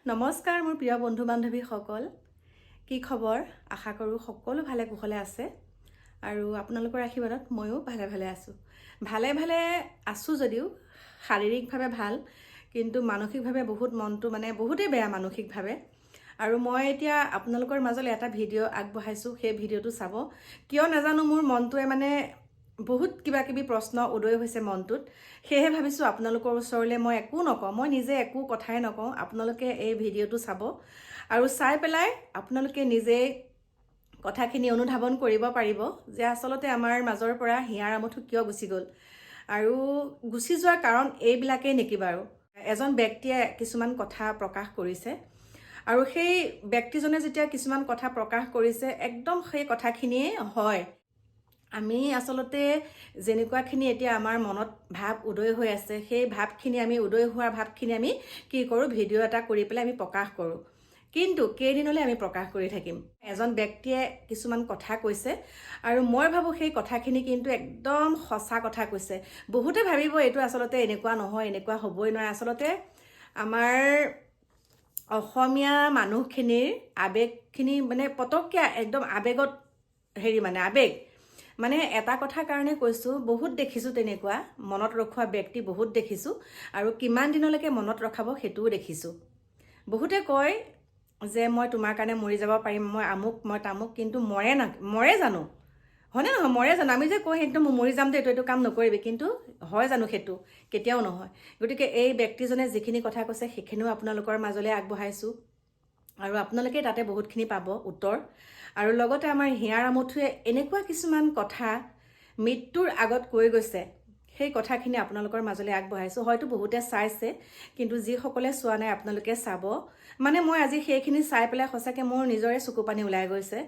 নমস্কাৰ মোৰ প্ৰিয় বন্ধু বান্ধৱীসকল কি খবৰ আশা কৰোঁ সকলো ভালে কুশলে আছে আৰু আপোনালোকৰ আশীৰ্বাদত ময়ো ভালে আছোঁ যদিও শাৰীৰিকভাৱে ভাল কিন্তু মানসিকভাৱে বহুত মনটো বহুতেই বেয়া মানসিকভাৱে আৰু মই এতিয়া আপোনালোকৰ মাজলৈ এটা ভিডিঅ' আগবঢ়াইছোঁ সেই ভিডিঅ'টো চাব কিয় নাজানো মোৰ মনটোৱে বহুত কিবা কিবি প্ৰশ্ন উদয় হৈছে মনটোত সেয়ে ভাবিছোঁ আপোনালোকৰ ওচৰলৈ মই একো নকওঁ মই নিজে একো কথাই নকওঁ আপোনালোকে এই ভিডিঅ'টো চাব আৰু চাই পেলাই আপোনালোকে নিজে কথাখিনি অনুধাৱন কৰিব পাৰিব যে আচলতে আমাৰ মাজৰ পৰা হিয়াৰ আমঠু কিয় গুচি গ'ল আৰু গুচি যোৱাৰ কাৰণ এইবিলাকেই নেকি বাৰু এজন ব্যক্তিয়ে কিছুমান কথা প্ৰকাশ কৰিছে আৰু সেই ব্যক্তিজনে যেতিয়া কিছুমান কথা প্ৰকাশ কৰিছে একদম সেই কথাখিনিয়ে হয় আমি আচলতে যেনেকুৱাখিনি এতিয়া আমাৰ মনত ভাৱ উদয় হৈ আছে সেই ভাৱখিনি আমি উদয় হোৱা ভাৱখিনি আমি কি কৰোঁ ভিডিঅ' এটা কৰি পেলাই আমি প্ৰকাশ কৰোঁ কিন্তু কেইদিনলৈ আমি প্ৰকাশ কৰি থাকিম এজন ব্যক্তিয়ে কিছুমান কথা কৈছে আৰু মই ভাবোঁ সেই কথাখিনি কিন্তু একদম সঁচা কথা কৈছে বহুতে ভাবিব এইটো আচলতে এনেকুৱা নহয় এনেকুৱা হ'বই নোৱাৰে আচলতে আমাৰ অসমীয়া মানুহখিনিৰ আৱেগখিনি পতককৈ একদম আৱেগত আৱেগ এটা কথা কাৰণে কৈছোঁ বহুত দেখিছোঁ তেনেকুৱা মনত ৰখোৱা ব্যক্তি বহুত দেখিছোঁ আৰু কিমান দিনলৈকে মনত ৰখাব সেইটোও দেখিছোঁ বহুতে কয় যে মই তোমাৰ কাৰণে মৰি যাব পাৰিম মই আমুক মই তামুক কিন্তু মৰে জানো হয়নে নহয় মৰে জানো আমি যে কওঁ একদম মৰি যাম দে এইটো কাম নকৰিবি কিন্তু হয় জানো সেইটো কেতিয়াও নহয় গতিকে এই ব্যক্তিজনে যিখিনি কথা কৈছে সেইখিনিও আপোনালোকৰ মাজলৈ আগবঢ়াইছোঁ আৰু আপোনালোকে তাতে বহুতখিনি পাব উত্তৰ আৰু লগতে আমাৰ হিয়াৰ আমঠুৱে এনেকুৱা কিছুমান কথা মৃত্যুৰ আগত কৈ গৈছে সেই কথাখিনি আপোনালোকৰ মাজলৈ আগবঢ়াইছোঁ হয়তো বহুতে চাইছে কিন্তু যিসকলে চোৱা নাই আপোনালোকে চাব মই আজি সেইখিনি চাই পেলাই সঁচাকৈ মোৰ নিজৰে চকু পানী ওলাই গৈছে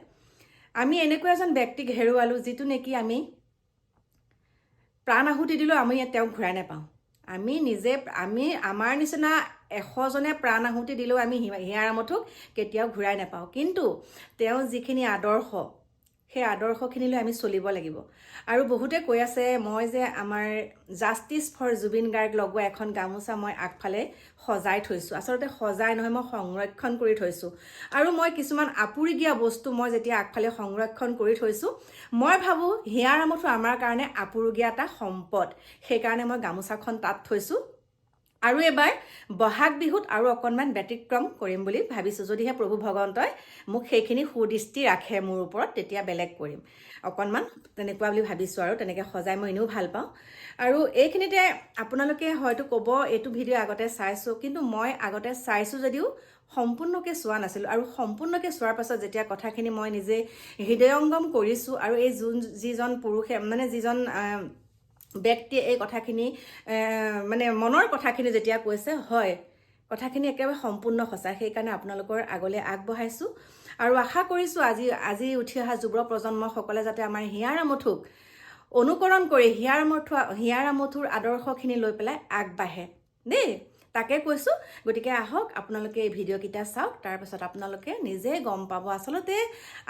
আমি এনেকুৱা এজন ব্যক্তিক হেৰুৱালোঁ যিটো নেকি আমি প্ৰাণ আহুতি দিলেও আমি তেওঁক ঘূৰাই নাপাওঁ আমি আমাৰ নিচিনা 100জনে প্ৰাণ আহুতি দিলেও আমি হিয়াৰ আমঠুক কেতিয়াও ঘূৰাই নাপাওঁ কিন্তু তেওঁ যিখিনি আদৰ্শ সেই আদৰ্শখিনিলৈ আমি চলিব লাগিব আৰু বহুতে কৈ আছে মই যে আমাৰ জাষ্টিছ ফৰ জুবিন গাৰ্গ লগোৱা এখন গামোচা মই আগফালে সজাই থৈছোঁ আচলতে সজাই নহয় মই সংৰক্ষণ কৰি থৈছোঁ আৰু মই কিছুমান আপুৰুগীয়া বস্তু মই যেতিয়া আগফালে সংৰক্ষণ কৰি থৈছোঁ মই ভাবোঁ হিয়াৰ আমঠু আমাৰ কাৰণে আপুৰুগীয়া এটা সম্পদ সেইকাৰণে মই গামোচাখন তাত থৈছোঁ আৰু এবাৰ বহাগ বিহুত আৰু অকণমান ব্যতিক্ৰম কৰিম বুলি ভাবিছোঁ যদিহে প্ৰভু ভগৱন্তই মোক সেইখিনি সুদৃষ্টি ৰাখে মোৰ ওপৰত তেতিয়া বেলেগ কৰিম অকণমান তেনেকুৱা বুলি ভাবিছোঁ আৰু তেনেকৈ সজাই মই এনেও ভাল পাওঁ আৰু এইখিনিতে আপোনালোকে হয়তো ক'ব এইটো ভিডিঅ' আগতে চাইছোঁ কিন্তু মই আগতে চাইছোঁ যদিও সম্পূৰ্ণকৈ চোৱা নাছিলোঁ আৰু সম্পূৰ্ণকৈ চোৱাৰ পাছত যেতিয়া কথাখিনি মই নিজে হৃদয়ংগম কৰিছোঁ আৰু এই যিজন পুৰুষে যিজন ব্যক্তিয়ে এই কথাখিনি মনৰ কথাখিনি যেতিয়া কৈছে হয় কথাখিনি একেবাৰে সম্পূৰ্ণ সঁচা সেইকাৰণে আপোনালোকৰ আগলৈ আগবঢ়াইছোঁ আৰু আশা কৰিছোঁ আজি উঠি অহা যুৱ প্ৰজন্মসকলে যাতে আমাৰ হিয়াৰ আমঠুক অনুকৰণ কৰি হিয়াৰ আমঠুৰ আদৰ্শখিনি লৈ পেলাই আগবাঢ়ে দেই তাকে কৈছোঁ গতিকে আহক আপোনালোকে এই ভিডিঅ'কেইটা চাওক তাৰপাছত আপোনালোকে নিজে গম পাব আচলতে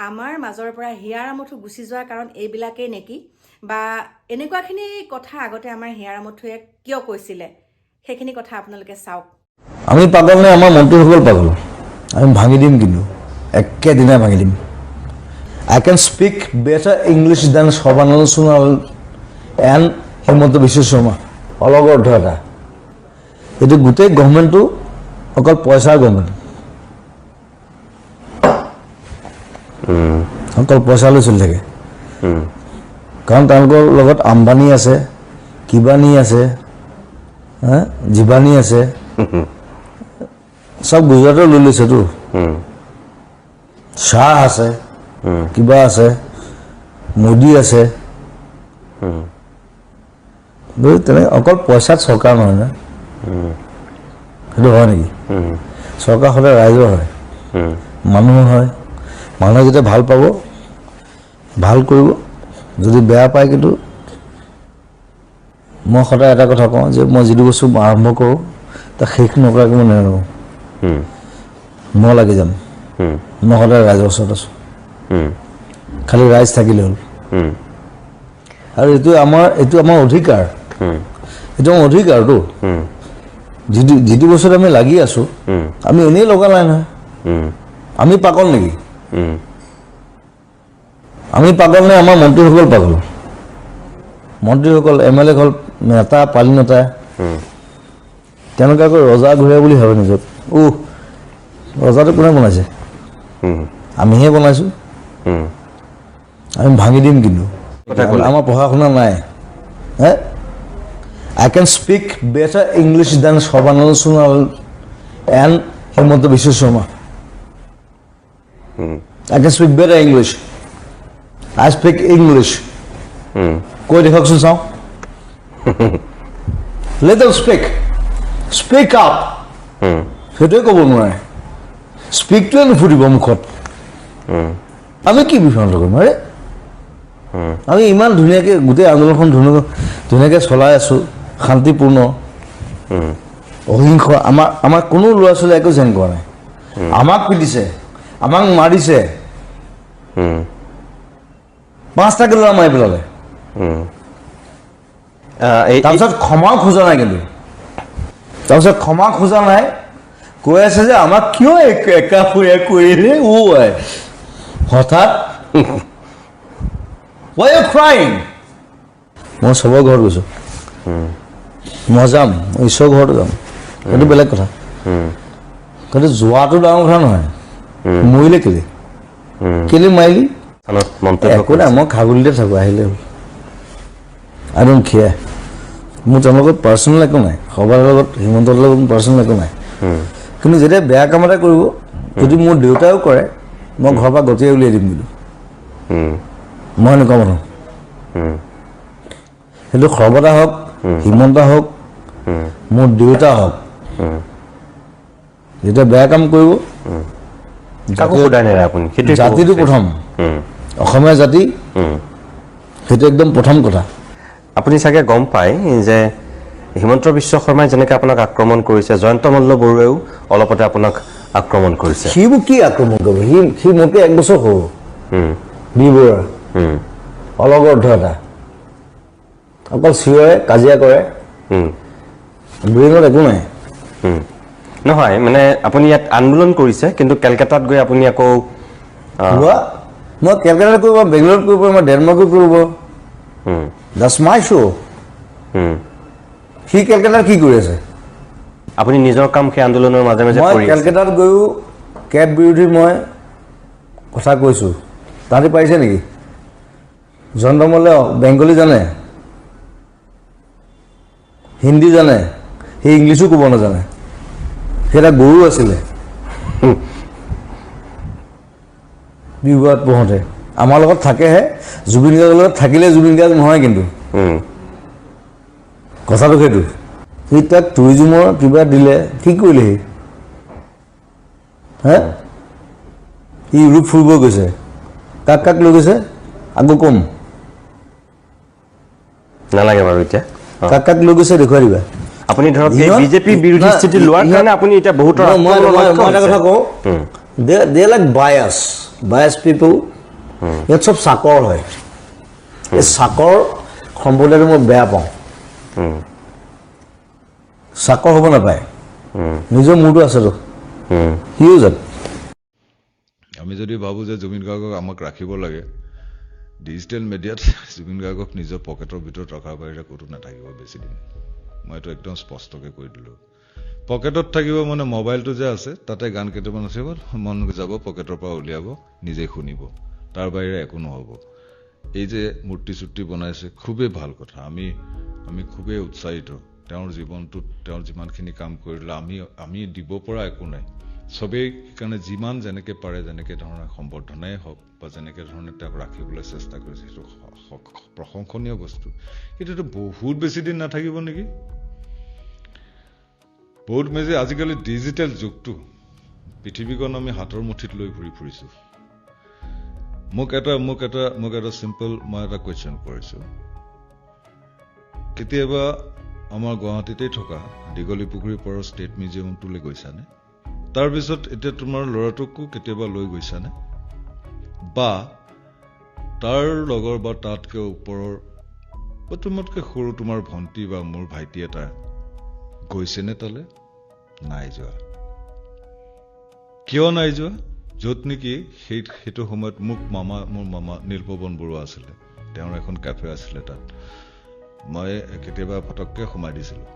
আমাৰ মাজৰ পৰা হিয়াৰ আমঠু গুচি যোৱাৰ কাৰণ এইবিলাকেই নেকি বা এনেকুৱাখিনি কথা আগতে আমাৰ হিয়াৰ আমঠুৱে কিয় কৈছিলে সেইখিনি কথা আপোনালোকে চাওক আমি পাগল নে আমাৰ মনটো হৈ গ'ল পাগল আমি ভাঙি দিম কিন্তু একেদিনাই ভাঙি দিম I can speak better English than Shobhanand Sonal and Himanta Biswa Sharma অলগৰ অৰ্থ এটা এইটো গোটেই গভৰ্ণমেণ্টটো অকল পইচাৰ গভৰ্ণমেণ্ট অকল পইচা লৈ চলি থাকে কাৰণ তেওঁলোকৰ লগত আম্বানী আছে কিবানী আছে জীৱানী আছে সব গুজৰাটৰ লৈ লৈছেতো শ্বাহ আছে কিবা আছে মোদী আছে তেনে অকল পইচাত চৰকাৰ নহয় না সেইটো হয় নেকি চৰকাৰ সদায় ৰাইজৰ হয় মানুহৰ হয় মানুহে যেতিয়া ভাল পাব ভাল কৰিব যদি বেয়া পায় কিন্তু মই সদায় এটা কথা কওঁ যে মই যিটো বস্তু আৰম্ভ কৰোঁ তাক শেষ নকৰাকৈ মই নেৰোঁ মই লাগি যাম মই সদায় ৰাইজৰ ওচৰত আছোঁ খালি ৰাইজ থাকিলে হ'ল আৰু এইটো আমাৰ অধিকাৰ এইটো আমাৰ অধিকাৰটো যিটো বছৰত আমি লাগি আছো আমি এনেই লগা নাই নহয় আমি পাগল নেকি আমি পাগল নে আমাৰ মন্ত্ৰীসকল পাগল মন্ত্ৰীসকল MLA হল নেতা পালি নেতা তেওঁলোকে আকৌ ৰজা ঘূৰে বুলি ভাবে নিজক ৰজাটো কোনে বনাইছে আমিহে বনাইছো আমি ভাঙি দিম কিন্তু আমাৰ পঢ়া শুনা নাই হে I can speak better English than Shobhanand Sonal and Hemanta Biswa Sharma. I can speak better English. I speak English. Koi dekhaksun sao? Let them speak. Speak up. Setoi kobo নোৱাৰে. Speak to নুফুৰিব মুখত. আমি কি বিভ্ৰান্ত কৰিম আৰে? আমি ইমান ধুনীয়াকৈ গোটেই আন্দোলনখন ধুনীয়াকৈ চলাই আছো শান্তিপূৰ্ণ অহিংস আমাৰ কোনো ল'ৰা ছোৱালী একো জেন কৰা নাই আমাক পিটিছে আমাক মাৰিছে 5টাকে ল'ৰা মাৰি পেলালে তাৰপিছত ক্ষমাও খোজা নাই কিন্তু তাৰপিছত ক্ষমা খোজা নাই কৈ আছে যে আমাক কিয় একা কৰিলে হঠাৎ Why are you crying? মই সবৰ ঘৰত গৈছো মই যাম ঈশ্বৰৰ ঘৰত যাম সেইটো বেলেগ কথা কিন্তু যোৱাটো ডাঙৰ কথা নহয় মৰিলে কেলে মাৰিলি একো নাই মই খাগুলিতে থাকো আহিলে I don't care মোৰ তেওঁলোকৰ পাৰ্চনেল একো নাই সবাৰ লগত হিমন্তৰ লগত পাৰ্চনেল একো নাই কিন্তু যেতিয়া বেয়া কাম এটা কৰিব যদি মোৰ দেউতাও কৰে মই ঘৰৰ পৰা গতিয়ে উলিয়াই দিম কিন্তু মই এনেকুৱা মানুহ সেইটো সৰ্বদা হওক হিমন্ত হওক মোৰ দেউতা হওক যেতিয়া বেয়া কাম কৰিব জাতিটো প্ৰথম অসমীয়া জাতি সেইটো একদম প্ৰথম কথা আপুনি চাগে গম পায় যে হিমন্ত বিশ্ব শৰ্মাই যেনেকৈ আপোনাক আক্ৰমণ কৰিছে জয়ন্ত মল্ল বৰুৱাইও অলপতে আপোনাক আক্ৰমণ কৰিছে সি মোক কি আক্ৰমণ কৰিব সি মোতকৈ 1 বছৰ সৰু বি বৰুৱা অলগৰ্ধ এটা অকল চিঞৰে কাজিয়া কৰে ব্ৰেইনত একো নাই নহয় মানে আপুনি ইয়াত আন্দোলন কৰিছে কিন্তু কেলকাতাত গৈ আপুনি আকৌ মই কেলকাতাত কৰিব বেংগলোৰত কৰিব মই ডেনমাৰ্কত কৰিব That's my show. সি কেলকাতাত কি কৰি আছে আপুনি নিজৰ কাম সেই আন্দোলনৰ মাজে মাজে কৰি আছে মই কেলকাতাত গৈও কেট বিৰোধী মই কথা কৈছো তাতে পাইছে নেকি জয়ন্ত মল্লে বেংগলী জানে হিন্দী জানে সি ইংলিছো ক'ব নাজানে সেইটা গৰু আছিলে বিবাদ পঢ়োতে আমাৰ লগত থাকেহে জুবিন গাৰ্গৰ লগত থাকিলে জুবিন গাৰ্গ নহয় কিন্তু কথাটো সেইটো সি তাক টুৰিজিমৰ কিবা দিলে কি কৰিলে হে সি ইউৰোপ ফুৰিব গৈছে কাক লৈ গৈছে আকৌ কম নালাগে বাৰু এতিয়া কাক লৈ গৈছে দেখুৱাই দিবা আপুনি ধৰক এই বিজেপি বিৰোধী স্থিতি লোৱাৰ কাৰণে আপুনি এটা বহুত মই এটা কথা কওঁ দে লাইক বায়াস পিপল ইয়াত চব চাকৰ হয় এই চাকৰ সম্প্ৰদায়টো মই বেয়া পাওঁ চাকৰ হ'ব নাপায় নিজৰ মূৰটো আছেতো সিও জান আমি যদি ভাবোঁ যে জুবিন গাৰ্গক আমাক ৰাখিব লাগে ডিজিটেল মিডিয়াত জুবিন গাৰ্গক নিজৰ পকেটৰ ভিতৰত ৰখাৰ বাহিৰে ক'তো নাথাকিব বেছি দিন মই এইটো একদম স্পষ্টকৈ কৈ দিলোঁ পকেটত থাকিব মানে মোবাইলটো যে আছে তাতে গান কেইটামান আছে মন যাব পকেটৰ পৰা উলিয়াব নিজে শুনিব তাৰ বাহিৰে একো নহ'ব এই যে মূৰ্তি চূৰ্তি বনাইছে খুবেই ভাল কথা আমি খুবেই উৎসাহিত তেওঁৰ জীৱনটোত তেওঁৰ যিমানখিনি কাম কৰিলে আমি দিব পৰা একো নাই সবেই সেইকাৰণে যিমান যেনেকৈ পাৰে যেনেকৈ ধৰণে সম্বৰ্ধনাই হওক বা যেনেকৈ ধৰণে তেওঁক ৰাখিবলৈ চেষ্টা কৰিছে সেইটো প্ৰশংসনীয় বস্তু কিন্তু এইটো বহুত বেছি দিন নাথাকিব নেকি বহুত বেছি আজিকালি ডিজিটেল যুগটো পৃথিৱীখন আমি হাতৰ মুঠিত লৈ ঘূৰি ফুৰিছোঁ মোক এটা চিম্পল মই এটা কুৱেশ্যন কৰিছোঁ কেতিয়াবা আমাৰ গুৱাহাটীতেই থকা দীঘলী পুখুৰী পাৰৰ ষ্টেট মিউজিয়ামটোলৈ গৈছানে তাৰপিছত এতিয়া তোমাৰ ল'ৰাটোকো কেতিয়াবা লৈ গৈছানে বা তাৰ লগৰ বা তাতকৈ ওপৰৰ বা তোমাতকৈ সৰু তোমাৰ ভণ্টি বা মোৰ ভাইটি এটা গৈছেনে তালৈ নাই যোৱা। কিয় নাই যোৱা? য'ত নেকি সেইটো সময়ত মোৰ মামা নীলপৱন বৰুৱা আছিলে, তেওঁৰ এখন কেফে আছিলে, তাত মই কেতিয়াবা ফটককৈ সোমাই দিছিলোঁ,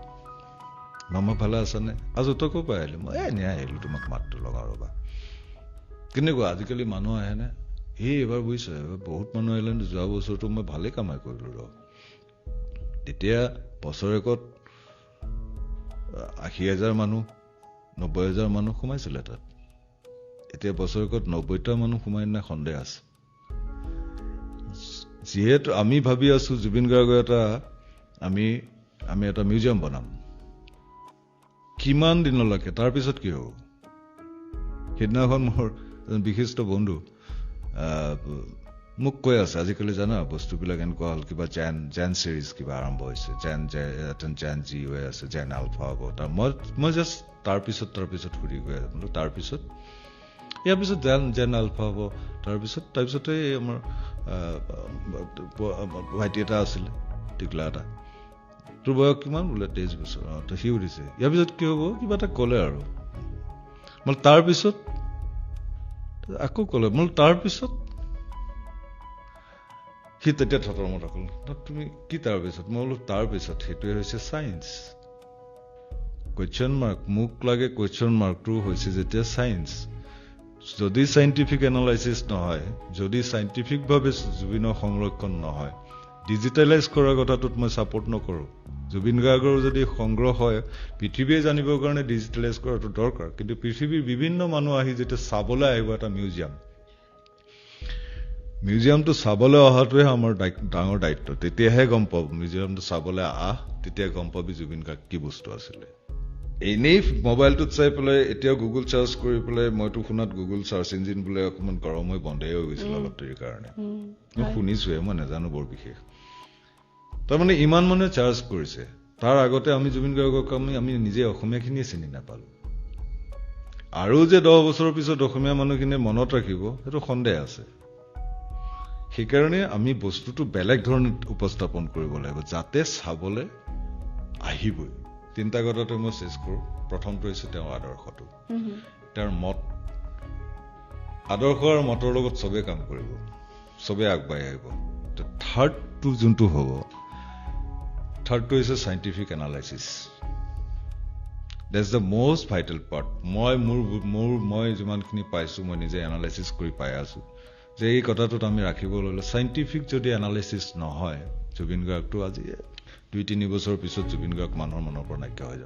মামা ভালে আছেনে, আজি উত্তকো পাই আহিলোঁ, মই এনে আহিলোঁ তোমাক মাতটো লগাওঁ ৰ'বা। কেনেকুৱা আজিকালি মানুহ আহেনে? এইবাৰ বুজিছে, বহুত মানুহ আহিলে, যোৱা বছৰটো মই ভালেই কামাই কৰিলোঁ ৰ। তেতিয়া বছৰেকত 80,000 মানুহ 90,000 মানুহ সোমাইছিলে তাত। এতিয়া বছৰেকত 90টা মানুহ সোমাই নাই সন্দেহ আছে। যিহেতু আমি ভাবি আছো জুবিন গাৰ্গৰ এটা আমি এটা মিউজিয়াম বনাম, কিমান দিনলৈকে, তাৰপিছত কি হ'ব? সেইদিনাখন মোৰ বিশিষ্ট বন্ধু মোক কৈ আছে, আজিকালি জানা বস্তুবিলাক এনেকুৱা হ'ল, কিবা জেন চিৰিজ কিবা আৰম্ভ হৈছে, জেন জি হৈ আছে, জেন আলফা হ'ব। মই জাষ্ট তাৰপিছত সুধি গৈ আছো, বোলো তাৰপিছত ইয়াৰ পিছত জেন আলফা হ'ব, তাৰপিছতে আমাৰ ভাইটি এটা আছিলে, টিকলা এটা, তোৰ বয়স কিমান? বোলে 23 বছৰ। তো সি সুধিছে ইয়াৰ পিছত কি হ'ব, কিবা এটা ক'লে আৰু, মই তাৰপিছত আকৌ ক'লে, মই তাৰপিছত, সি তেতিয়া থতমত হ'ল, তুমি কি তাৰপিছত? মই বোলো তাৰপিছত সেইটোৱে হৈছে ছায়েন্স। কুৱেশ্যন মাৰ্ক, মোক লাগে কুৱেশ্যন মাৰ্কটো হৈছে যেতিয়া ছায়েন্স। যদি চাইণ্টিফিক এনালাইচিছ নহয়, যদি চাইণ্টিফিকভাৱে জুবিনৰ সংৰক্ষণ নহয়, ডিজিটেলাইজ কৰাৰ কথাটোত মই ছাপোৰ্ট নকৰোঁ। জুবিন গাৰ্গৰ যদি সংগ্ৰহ হয়, পৃথিৱীয়ে জানিবৰ কাৰণে ডিজিটেলাইজ কৰাটো দৰকাৰ, কিন্তু পৃথিৱীৰ বিভিন্ন মানুহ আহি যেতিয়া চাবলৈ আহিব এটা মিউজিয়ামটো চাবলৈ অহাটোৱে আমাৰ ডাঙৰ দায়িত্ব। তেতিয়াহে গম পাব, মিউজিয়ামটো চাবলৈ তেতিয়া গম পাবি জুবিন গাৰ্গ কি বস্তু আছিলে। এনেই মোবাইলটোত চাই পেলাই, এতিয়া গুগল চাৰ্চ কৰি পেলাই, মইতো শুনাত গুগল চাৰ্চ ইঞ্জিন বোলে অকণমান গৰম হৈ বন্ধই হৈ গৈছিল অলপ দেৰিৰ কাৰণে, মই শুনিছোৱে, মই নাজানো বৰ বিশেষ। তাৰমানে ইমান মানুহে চাৰ্জ কৰিছে, তাৰ আগতে আমি জুবিন গাৰ্গক আমি নিজে অসমীয়াখিনিয়ে চিনি নাপালোঁ। আৰু যে 10 বছৰৰ পিছত অসমীয়া মানুহখিনিয়ে মনত ৰাখিব, সেইটো সন্দেহ আছে। সেইকাৰণে আমি বস্তুটো বেলেগ ধৰণে উপস্থাপন কৰিব লাগিব, যাতে চাবলৈ আহিবই। 3টা কথাতে মই চেষ্টা কৰোঁ। প্ৰথমটো হৈছে তেওঁৰ আদৰ্শটো, তেওঁৰ মত। আদৰ্শ আৰু মতৰ লগত চবেই কাম কৰিব, চবেই আগবাঢ়ি আহিব। থাৰ্ডটো যোনটো হ'ব, থাৰ্ডটো হৈছে scientific analysis. That's the most vital part. মই যিমানখিনি পাইছোঁ, মই নিজে এনালাইচিছ কৰি পাই আছোঁ যে এই কথাটোত আমি ৰাখিব ল'লে, চাইণ্টিফিক যদি এনালাইচিছ নহয়, জুবিন গাৰ্গটো আজি 2-3 বছৰৰ পিছত জুবিন গাৰ্গ মানুহৰ মনৰ পৰা নাইকিয়া হৈ যাব।